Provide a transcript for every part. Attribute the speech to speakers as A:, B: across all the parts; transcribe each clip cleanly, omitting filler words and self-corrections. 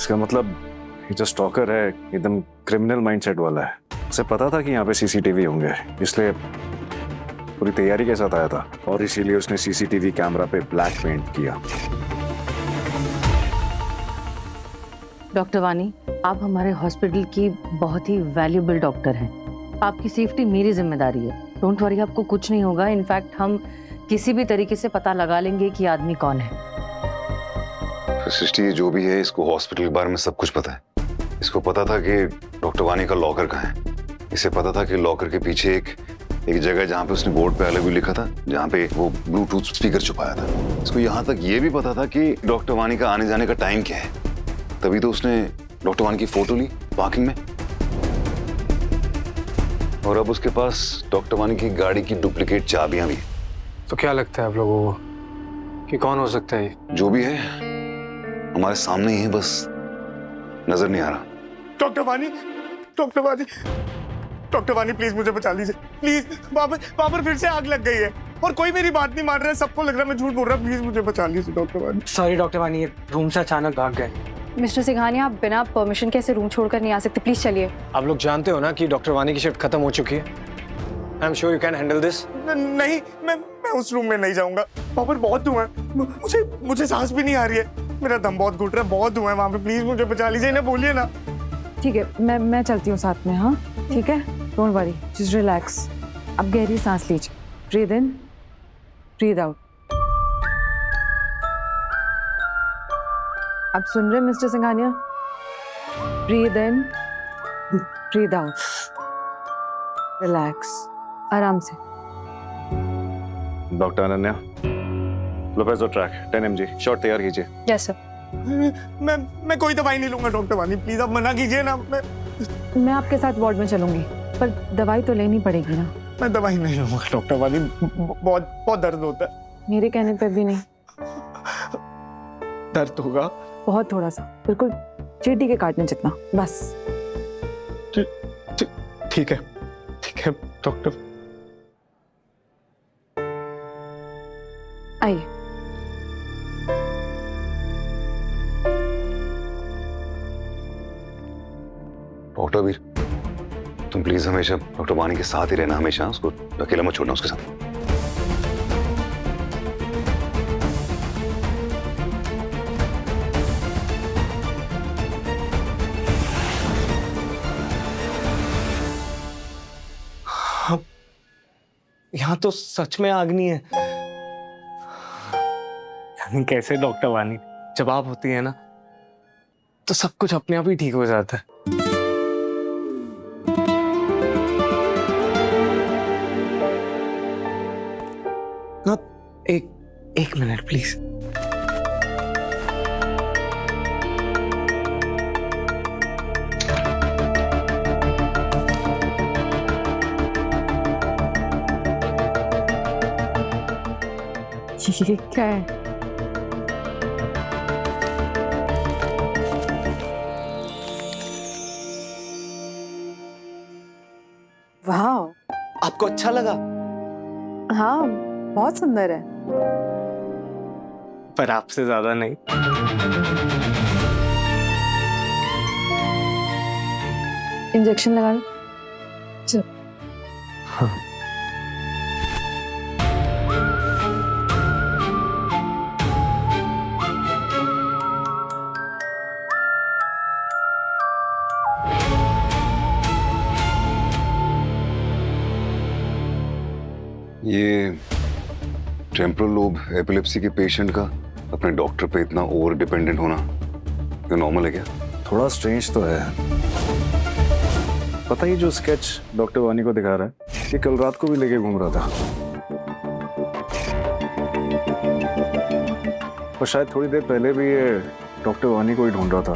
A: इसका मतलब ये जो स्टॉकर है एकदम क्रिमिनल माइंडसेट वाला है। उसे पता था कि यहाँ पे सीसीटीवी होंगे, इसलिए पूरी तैयारी के साथ आया था और इसीलिए उसने सीसीटीवी कैमरा पे ब्लैक पेंट किया।
B: डॉक्टर वानी, आप हमारे हॉस्पिटल की बहुत ही वैल्यूएबल डॉक्टर हैं। आपकी सेफ्टी मेरी जिम्मेदारी है। डोंट वरी, आपको कुछ नहीं होगा। इनफैक्ट हम किसी भी तरीके से पता लगा लेंगे कि आदमी कौन है।
C: सृष्टि, जो भी है इसको हॉस्पिटल के बारे में सब कुछ पता है। इसको पता था कि डॉक्टर वानी का लॉकर कहाँ है। इसे पता था कि लॉकर के पीछे एक जगह जहाँ पे उसने बोर्ड पे अलग भी लिखा था, जहाँ पे वो ब्लूटूथ स्पीकर छुपाया था। इसको यहाँ तक ये भी पता था कि डॉक्टर वानी का आने जाने का टाइम क्या है। तभी तो उसने डॉक्टर वानी की फोटो ली पार्किंग में, और अब उसके पास डॉक्टर वानी की गाड़ी की डुप्लीकेट चाबियां भी।
D: तो क्या लगता है आप लोगों को कि कौन हो सकता है ये?
C: जो भी है हमारे सामने ही है, बस नजर नहीं आ रहा।
E: डॉक्टर वानी, डॉक्टर वानी, डॉक्टर वानी प्लीज मुझे बचा लीजिए प्लीज। वहाँ पर फिर से आग लग गई है और कोई मेरी बात नहीं मान रहा है। सबको लग रहा है मैं झूठ बोल रहा हूँ। प्लीज मुझे बचा लीजिए डॉक्टर वानी।
D: सॉरी डॉक्टर वानी, ये रूम से अचानक भाग गए।
F: मिस्टर सिंघानिया, आप बिना परमिशन के ऐसे रूम छोड़कर नहीं आ सकते। प्लीज चलिए।
D: आप लोग जानते हो ना कि डॉक्टर वानी की शिफ्ट खत्म हो चुकी है। I am sure you can handle this.
E: नहीं, मैं उस रूम में नहीं जाऊंगा। वहाँ पर बहुत धुआं है, मुझे सांस भी नहीं आ रही है। मेरा दम बहुत घुट रहा है, बहुत धुआं है वहाँ पे। प्लीज मुझे बचा लीजिए, इन्हें बोलिए ना।
F: ठीक है, मैं चलती हूँ साथ में। हाँ ठीक है, डोंट वरी, जस्ट रिलैक्स। अब गहरी सांस लीजिए। Breathe in, breathe out. आप सुन रहे हैं mister Singhania? Breathe in, breathe out. Relax, आराम से।
A: डॉक्टर अनन्या, लोपेजो ट्रैक 10 mg शॉट तैयार कीजिए।
F: Yes sir.
E: मैं कोई दवाई नहीं लूंगा डॉक्टर वानी, प्लीज आप मना कीजिए ना।
F: मैं आपके साथ वार्ड में चलूंगी, पर दवाई तो लेनी पड़ेगी ना।
E: मैं दवाई नहीं लूंगा डॉक्टर वानी, बहुत दर्द होता है।
F: मेरे कहने पे भी नहीं।
E: दर्द होगा?
F: बहुत थोड़ा सा, बिल्कुल चींटी के काटने जितना, बस।
E: ठीक है डॉक्टर।
F: आइए।
C: डॉक्टर वीर, तुम प्लीज हमेशा डॉक्टर वानी के साथ ही रहना, हमेशा उसको अकेला मत छोड़ना उसके साथ।
D: यहाँ तो सच में आग नहीं है। यानी कैसे डॉक्टर वानी, जब आप होती है ना तो सब कुछ अपने आप ही ठीक हो जाता है। ना एक मिनट प्लीज।
F: ये क्या है? वाह,
D: आपको अच्छा लगा?
F: हाँ बहुत सुंदर है।
D: पर आपसे ज्यादा नहीं।
F: इंजेक्शन लगा लो। चल।
D: हाँ।
C: ये टेम्पोरल लोब एपिलेप्सी के पेशेंट का अपने डॉक्टर पे इतना ओवर डिपेंडेंट होना ये नॉर्मल है क्या?
A: थोड़ा स्ट्रेंज तो है। पता ही जो स्केच डॉक्टर वानी को दिखा रहा है, ये कल रात को भी लेके घूम रहा था। और शायद थोड़ी देर पहले भी ये डॉक्टर वानी को ही ढूंढ रहा था,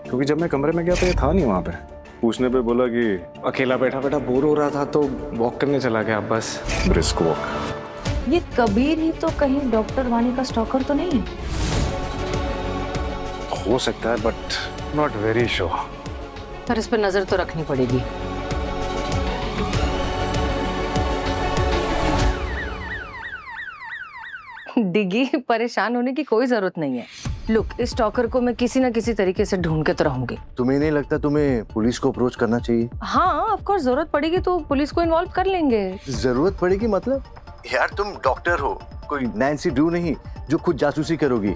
A: क्योंकि जब मैं कमरे में गया तो ये था नहीं वहां पे। पूछने पे बोला कि
D: अकेला बैठा बैठा बोर हो रहा था तो वॉक करने चला गया बस।
A: Brisk walk.
B: ये कबीर ही तो कहीं डॉक्टर वानी का स्टॉकर तो नहीं है?
A: हो सकता है, बट नॉट वेरी श्योर।
B: पर इस पर नजर तो रखनी पड़ेगी। डिगी, परेशान होने की कोई जरूरत नहीं है। लुक, इस स्टॉकर को मैं किसी ना किसी तरीके से ढूंढ के तो रहूंगी।
G: तुम्हें नहीं लगता तुम्हें पुलिस को अप्रोच करना चाहिए?
B: हाँ ऑफ कोर्स, जरूरत पड़ेगी तो पुलिस को इन्वॉल्व कर लेंगे।
G: जरूरत पड़ेगी मतलब? यार तुम डॉक्टर हो, कोई नैन्सी ड्रू नहीं जो खुद जासूसी करोगी।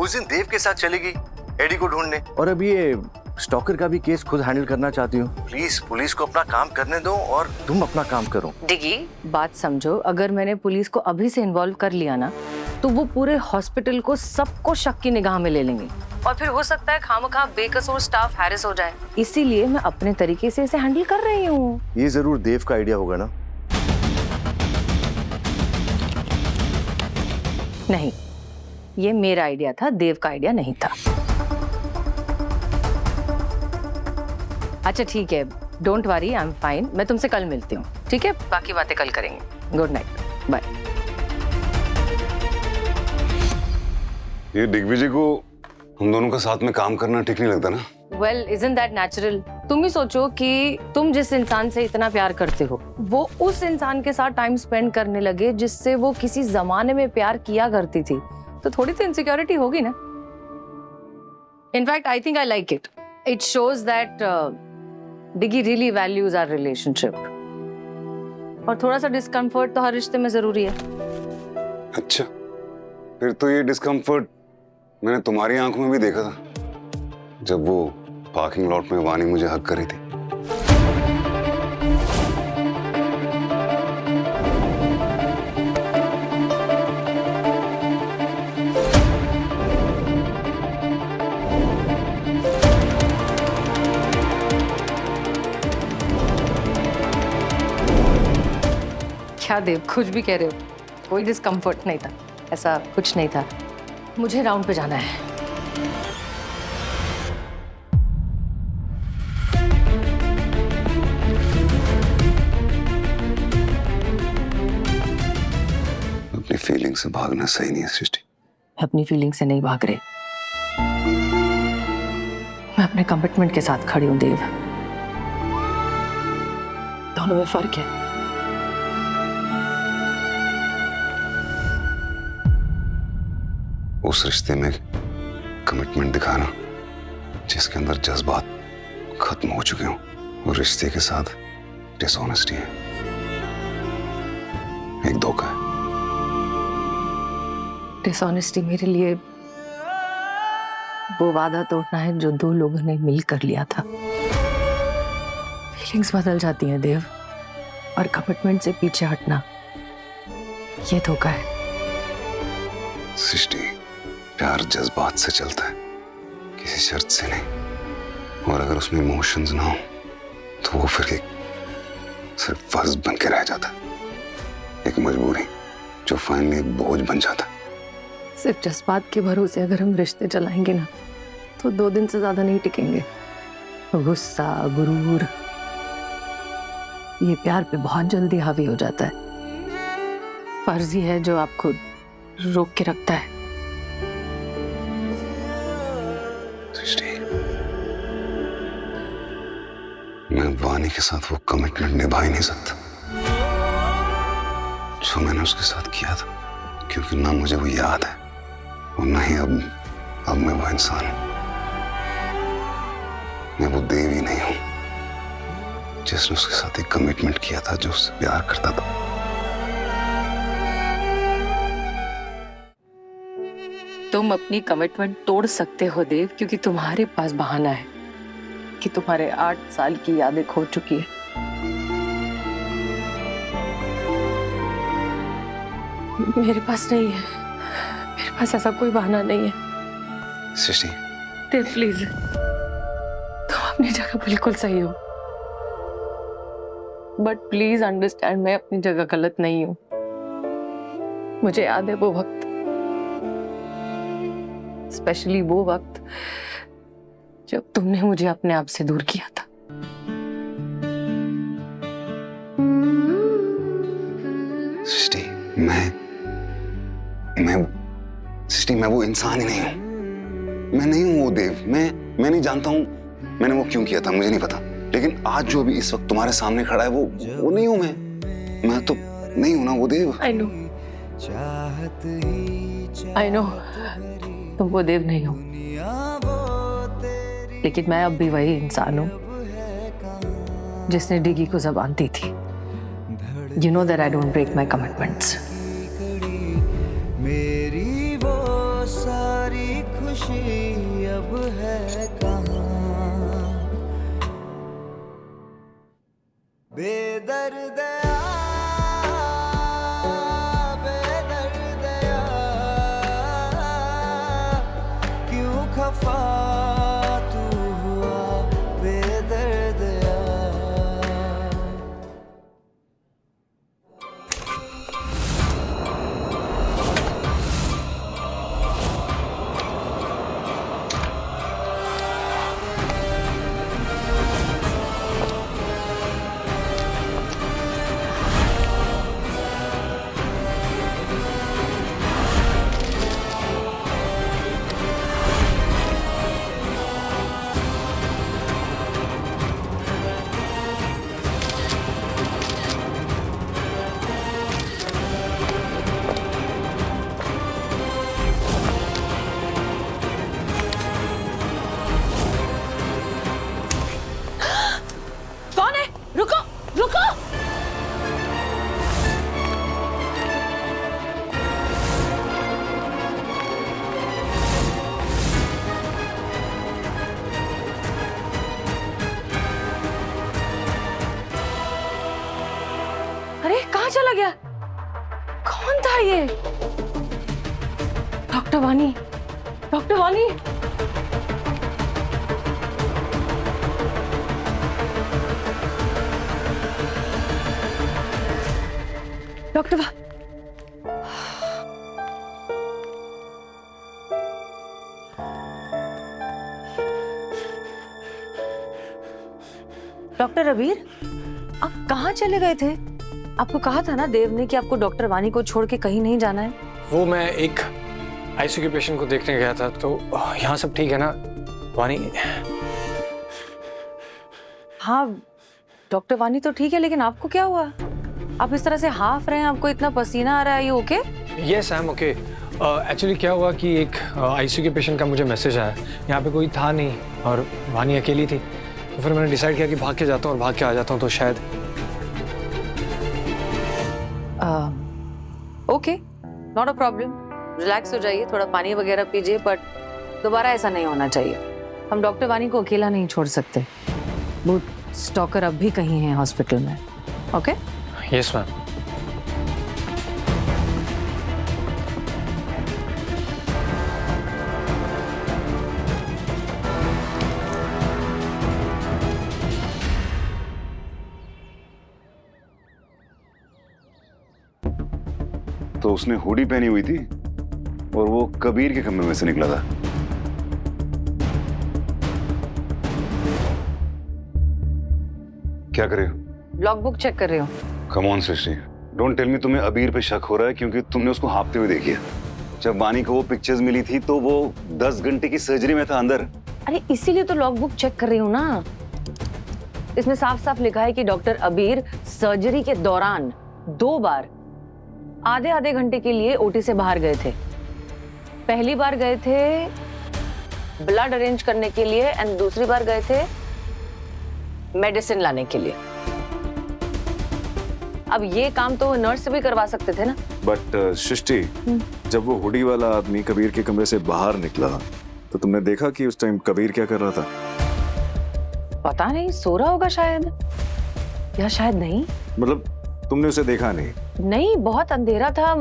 G: उस दिन देव के साथ चलेगी एडी को ढूंढने, और अब ये स्टॉकर का भी केस खुद हैंडल करना चाहती हो। प्लीज पुलिस को अपना काम करने दो और तुम अपना काम करो।
B: डिगी, बात समझो, अगर मैंने पुलिस को अभी से इन्वॉल्व कर लिया ना तो वो पूरे हॉस्पिटल को सबको शक की निगाह में ले लेंगे और फिर हो सकता है खामखा बेकसूर स्टाफ हैरेस हो जाए। इसीलिए मैं अपने तरीके से इसे हैंडल कर रही हूँ।
G: ये जरूर देव का आइडिया होगा ना?
B: नहीं, ये मेरा आइडिया था, देव का आइडिया नहीं था। अच्छा ठीक है, don't worry, I am fine. मैं तुमसे कल मिलती हूँ, ठीक है? बाकी बातें कल करेंगे। Good night, bye.
C: ये दिग्विजय को हम दोनों का साथ में काम करना ठीक नहीं लगता ना?
B: Well, isn't that natural? तुम ही सोचो कि तुम जिस इंसान से इतना प्यार करते हो वो उस इंसान के साथ टाइम स्पेंड करने लगे जिससे वो किसी जमाने में प्यार किया करती थी, तो थोड़ी सी इनसिक्योरिटी होगी ना। In fact I think I like it. It shows that Diggi really values our relationship, और थोड़ा सा डिस्कम्फर्ट तो हर रिश्ते में जरूरी है।
C: अच्छा, फिर तो ये डिस्कम्फर्ट मैंने तुम्हारी आंखों में भी देखा था जब वो पार्किंग लॉट में वानी मुझे हक करी थी।
B: क्या देव, कुछ भी कह रहे हो? कोई डिस्कम्फर्ट नहीं था, ऐसा कुछ नहीं था। मुझे राउंड पे जाना है।
C: अपनी फीलिंग से भागना सही नहीं है सृष्टि।
B: अपनी फीलिंग से नहीं भाग रहे, मैं अपने कमिटमेंट के साथ खड़ी हूं देव। दोनों में फर्क है।
C: उस रिश्ते में कमिटमेंट दिखाना जिसके अंदर जज्बात खत्म हो चुके हों, और रिश्ते के साथ डिसऑनेस्टी है, एक धोखा है।
B: डिसऑनेस्टी मेरे लिए वो वादा तोड़ना है जो दो लोगों ने मिलकर लिया था। फीलिंग्स बदल जाती हैं देव, और कमिटमेंट से पीछे हटना ये धोखा है।
C: सृष्टि, प्यार जज्बात से चलता है, किसी शर्त से नहीं। और अगर उसमें इमोशंस ना हो तो वो फिर एक सिर्फ फर्ज बन के रह जाता है, एक मजबूरी जो फाइनली एक बोझ बन जाता है।
B: सिर्फ जज्बात के भरोसे अगर हम रिश्ते चलाएंगे ना तो 2 दिन से ज्यादा नहीं टिकेंगे। गुस्सा, गुरूर, ये प्यार पे बहुत जल्दी हावी हो जाता है। फर्ज ही है जो आपको रोक के रखता है।
C: सृष्टि, मैं वानी के साथ वो कमिटमेंट निभा ही नहीं सकता जो मैंने उसके साथ किया था, क्योंकि ना मुझे वो याद है और ना ही अब मैं वो इंसान हूं। मैं वो देव ही नहीं हूं जिसने उसके साथ एक कमिटमेंट किया था, जो उससे प्यार करता था।
B: तुम अपनी कमिटमेंट तोड़ सकते हो देव, क्योंकि तुम्हारे पास बहाना है कि तुम्हारे 8 साल की यादें खो चुकी है। मेरे पास नहीं है, मेरे पास ऐसा कोई बहाना नहीं है।
C: सृष्टि,
B: देव प्लीज, तुम अपनी जगह बिल्कुल सही हो, बट प्लीज अंडरस्टैंड, मैं अपनी जगह गलत नहीं हूं। मुझे याद है वो वक्त, स्पेशली वो वक्त जब तुमने मुझे अपने आप से दूर किया था।
C: सृष्टि, सृष्टि, मैं वो इंसान ही नहीं हूं। मैं नहीं हूं वो देव। मैं नहीं जानता हूं मैंने वो क्यों किया था, मुझे नहीं पता। लेकिन आज जो भी इस वक्त तुम्हारे सामने खड़ा है वो नहीं हूं मैं तो नहीं हूं ना वो देव।
B: I know. तुम वो देव नहीं हो, लेकिन मैं अब भी वही इंसान हूँ जिसने डिगी को ज़बान दी थी। You know that I don't break my commitments.
H: मेरी वो सारी खुशी अब है कहाँ, बेदर्दया बेदर्दया, क्यों खफा तू हुआ बेदर्दया।
B: कौन है? रुको रुको। अरे कहाँ चला गया? कौन था ये? डॉक्टर वानी, डॉक्टर वानी। डॉक्टर वा डॉक्टर अबीर, आप कहाँ चले गए थे? आपको कहा था ना देव ने कि आपको डॉक्टर वानी को छोड़ के कहीं नहीं जाना है।
D: वो मैं एक आईसीयू के पेशेंट को देखने गया था, तो यहाँ सब ठीक है ना वानी?
B: हाँ डॉक्टर वानी तो ठीक है, लेकिन आपको क्या हुआ? आप इस तरह से हाफ रहे हैं, आपको इतना पसीना आ रहा है, ये okay?
D: Yes I am okay. Actually क्या हुआ कि एक आईसीयू के पेशेंट का मुझे मैसेज आया, यहाँ पे कोई था नहीं और वानी अकेली थी, तो फिर मैंने डिसाइड किया कि भाग के जाता हूँ और भाग के आ जाता हूँ, तो शायद।
B: Okay not a problem, relax हो जाइए, थोड़ा पानी वगैरह पीजिए, बट दोबारा ऐसा नहीं होना चाहिए। हम डॉक्टर वानी को अकेला नहीं छोड़ सकते, वो स्टॉकर अब भी कहीं हैं हॉस्पिटल में। Okay
D: yes ma'am.
C: तो उसने हुडी पहनी हुई थी और वो कबीर के कमरे में से निकला था। क्या कर रहे हो?
B: लॉग बुक चेक कर रही हूँ।
C: Come on Srishti, don't tell me तुम्हें अबीर पे शक हो रहा है क्योंकि तुमने उसको हाँफते हुए देखी है। जब वानी को वो पिक्चर्स मिली थी तो वो 10 घंटे की सर्जरी में था अंदर।
B: अरे इसीलिए तो लॉग बुक चेक कर रही हूँ ना, इसमें साफ साफ लिखा है कि डॉक्टर अबीर सर्जरी के दौरान 2 बार आधे आधे घंटे के लिए ओटी से बाहर गए थे। पहली बार गए थे ब्लड अरेंज करने के लिए एंड दूसरी बार गए थे मेडिसिन लाने के लिए। अब ये काम तो नर्स से भी करवा सकते थे ना।
A: बट सृष्टि, जब वो हुडी वाला आदमी कबीर के कमरे से बाहर निकला तो तुमने देखा कि उस टाइम कबीर क्या कर रहा था?
B: पता नहीं, सो रहा होगा शायद, या शायद नहीं।
A: मतलब तुमने उसे देखा नहीं?
B: नहीं, बहुत अंधेरा था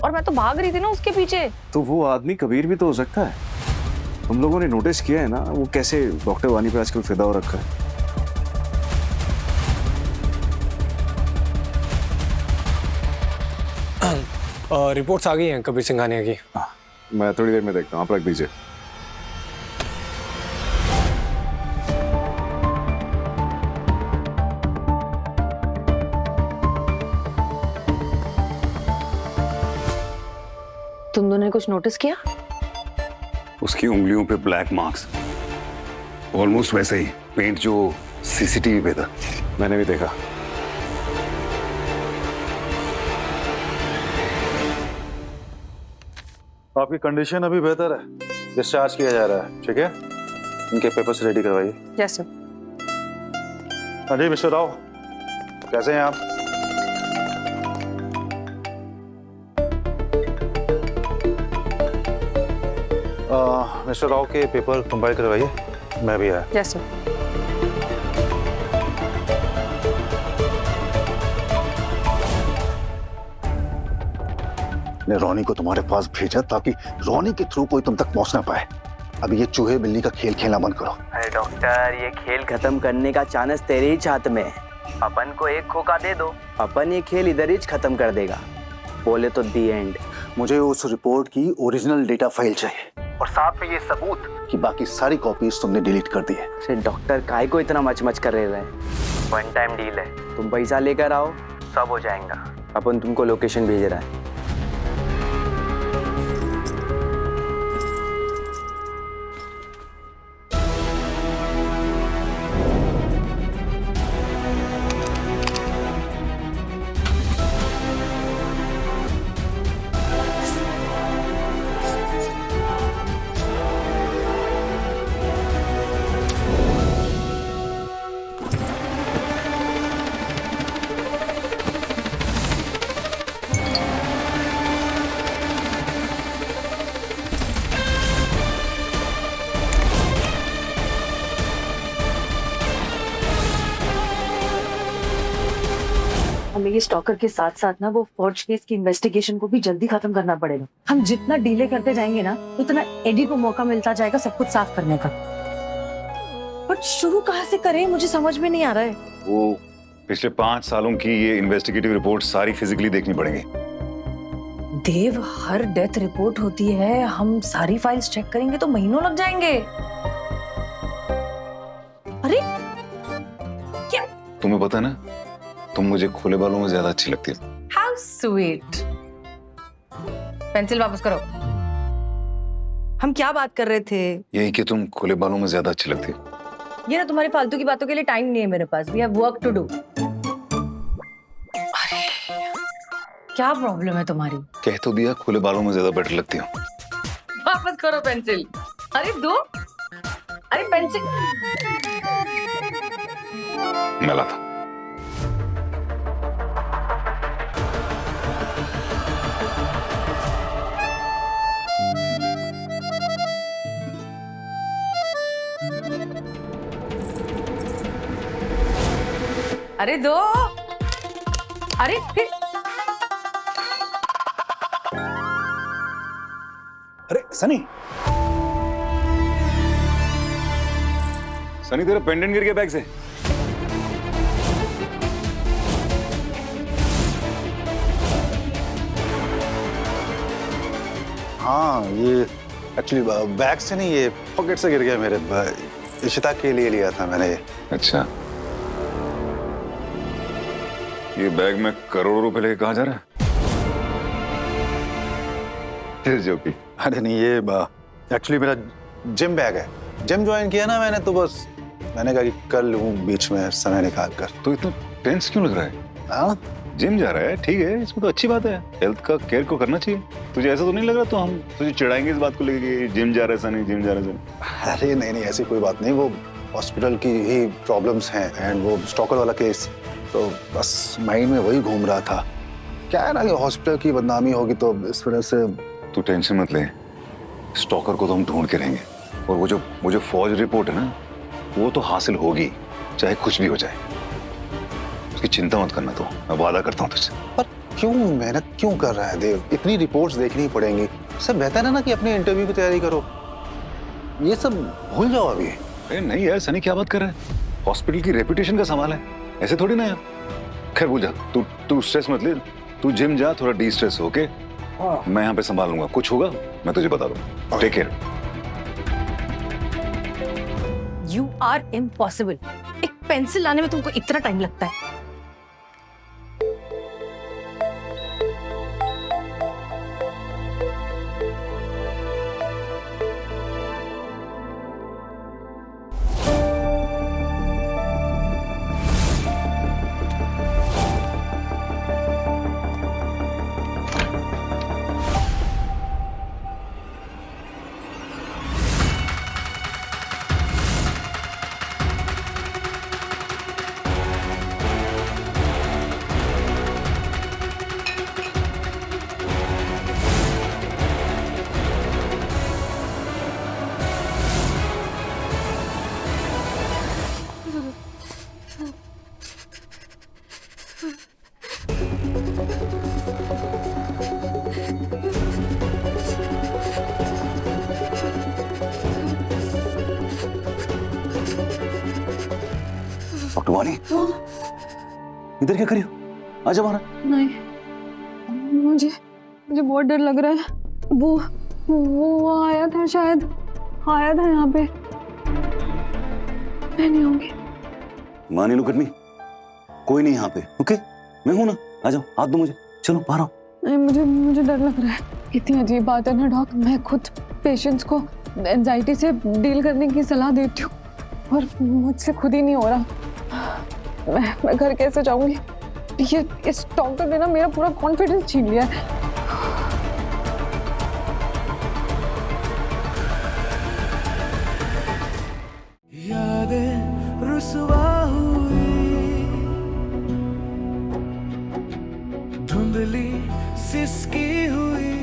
B: और मैं तो भाग रही थी ना उसके पीछे।
A: तो वो आदमी कबीर भी तो हो सकता है। हम लोगों ने नोटिस किया है ना वो कैसे डॉक्टर वानी पे आजकल फिदा हो रखा है।
D: रिपोर्ट्स आ गई हैं कबीर सिंघानिया की।
A: मैं थोड़ी देर में देखता हूँ, आप रख दीजिए।
B: तुम दोनों ने कुछ नोटिस किया?
C: उसकी उंगलियों पे ब्लैक मार्क्स, ऑलमोस्ट वैसे ही पेंट जो सीसीटीवी पे था।
A: मैंने भी देखा।
I: आपकी कंडीशन अभी बेहतर है, डिस्चार्ज किया जा रहा है, ठीक है? इनके पेपर्स रेडी करवाइए।
F: Yes sir.
I: हाँ जी मिस्टर राव, कैसे हैं आप? मिस्टर राव के पेपर कंपाइल करवाइए, मैं भी आया।
F: Yes sir.
G: ने रोनी को तुम्हारे पास भेजा ताकि रोनी के थ्रू कोई तुम तक पहुंच ना पाए। अब ये चूहे बिल्ली का खेल खेलना बंद करो।
J: अरे डॉक्टर, ये खेल खत्म करने का चांस तेरे ही हाथ में है। अपन को एक खोखा दे दो, अपन ये खेल इधर ही खत्म कर देगा। बोले तो दी एंड।
G: मुझे उस रिपोर्ट की ओरिजिनल डेटा फाइल चाहिए और साथ में ये सबूत कि बाकी सारी कॉपीज तुमने डिलीट कर दी है।
J: अरे डॉक्टर, काहे को इतना मच कर रहे हैं? वन टाइम डील है, तुम पैसा लेकर आओ, सब हो जाएगा। अपन तुमको लोकेशन भेज रहा है।
B: हमें ये स्टॉकर के साथ साथ ना वो फॉर्ज केस की इन्वेस्टिगेशन को भी जल्दी खत्म करना पड़ेगा। हम जितना डिले करते जाएंगे ना, उतना एडी को मौका मिलता जाएगा सब कुछ साफ करने का। बट शुरू कहाँ से करें, मुझे समझ में नहीं आ रहा है।
C: वो पिछले 5 सालों की ये इन्वेस्टिगेटिव रिपोर्ट सारी फिजिकली देखनी पड़ेगी।
B: देव, हर डेथ रिपोर्ट होती है, हम सारी फाइल्स चेक करेंगे तो महीनों लग जाएंगे। अरे क्या?
C: तुम्हें पता है ना, तुम मुझे खुले बालों में ज्यादा अच्छी लगती हो।
B: How sweet. पेंसिल वापस करो। हम क्या बात कर रहे थे?
C: यही कि तुम खुले बालों में ज्यादा अच्छी लगती हो।
B: ये ना, तुम्हारी फालतू की बातों के लिए टाइम नहीं है मेरे पास। We have work to do. अरे क्या प्रॉब्लम है तुम्हारी?
C: कह तो दिया खुले बालों में ज्यादा बेटर लगती हो।
B: वापस करो पेंसिल। अरे दो। अरे पेंसिल।
C: मैं लाता।
B: अरे दो। अरे फिर।
I: अरे सनी,
C: सनी तेरा पेंडेंट गिर गया बैग से।
I: हाँ ये एक्चुअली बैग से नहीं, ये पॉकेट से गिर गया मेरे। इशिता के लिए लिया था मैंने ये।
C: अच्छा, ये बैग में करोड़ों रुपए लेके कहाँ जा रहा है? फिर जो भी।
I: अरे नहीं, ये एक्चुअली मेरा जिम बैग है। जिम ज्वाइन किया ना मैंने, तो बस मैंने कहा कि कर लूँ बीच में समय निकाल कर।
C: तो इतना टेंस क्यों लग रहा है?
I: हाँ,
C: जिम जा रहा है, ठीक है, इसमें तो अच्छी बात है। हेल्थ का केयर को करना चाहिए। तुझे ऐसा तो नहीं लग रहा तो हम तुझे चिढ़ाएंगे इस बात को लेके कि जिम जा रहा है सनी, जिम जा रहा है सनी?
I: अरे नहीं नहीं, ऐसी कोई बात नहीं। वो हॉस्पिटल की ही प्रॉब्लम्स हैं एंड वो स्टॉकर वाला केस, तो बस माइंड में वही घूम रहा था। क्या है ना कि हॉस्पिटल की बदनामी होगी तो इस वजह से।
C: तू टेंशन मत ले, स्टॉकर को तो हम ढूंढ के रहेंगे। और वो जो फौज रिपोर्ट है ना, वो तो हासिल होगी, चाहे कुछ भी हो जाए। उसकी चिंता मत करना, तो मैं वादा करता हूँ तुझसे।
I: पर क्यों मेहनत क्यों कर रहा है देव? इतनी रिपोर्ट्स देखनी पड़ेंगी। इससे बेहतर है ना कि अपने इंटरव्यू की तैयारी करो। ये सब भूल जाओ अभी।
C: अरे नहीं यार सनी, क्या बात कर रहा है? हॉस्पिटल की रेपुटेशन का सवाल है, ऐसे थोड़ी ना यार। खैर भूल जा, तू स्ट्रेस मत ले। तू जिम जा, थोड़ा डी स्ट्रेस, ओके? मैं यहाँ पे संभाल लूंगा, कुछ होगा मैं तुझे बता दूंगा। Take care.
B: You are impossible. एक पेंसिल लाने में तुमको इतना टाइम लगता है?
C: डॉक्टर वानी, इधर क्या करियो? आजा बाहर।
F: नहीं, मुझे मुझे बहुत डर लग रहा है। वो आया था, शायद आया था यहाँ पे। मैं नहीं आऊंगी।
C: मानी लो करनी, कोई नहीं यहाँ पे। ओके, मैं हूं ना, आ जाओ, हाथ दो मुझे, चलो बाहर आओ।
F: नहीं, मुझे डर लग रहा है। कितनी अजीब बात है ना डॉक्टर, मैं खुद पेशेंट्स को एंजाइटी से डील करने की सलाह देती हूँ और मुझसे खुद ही नहीं हो रहा। मैं घर कैसे जाऊंगी? ये इस डॉक्टर ने ना मेरा पूरा कॉन्फिडेंस छीन लिया है।
H: यादें रुसवा हुई, धुंधली सिसकी हुई,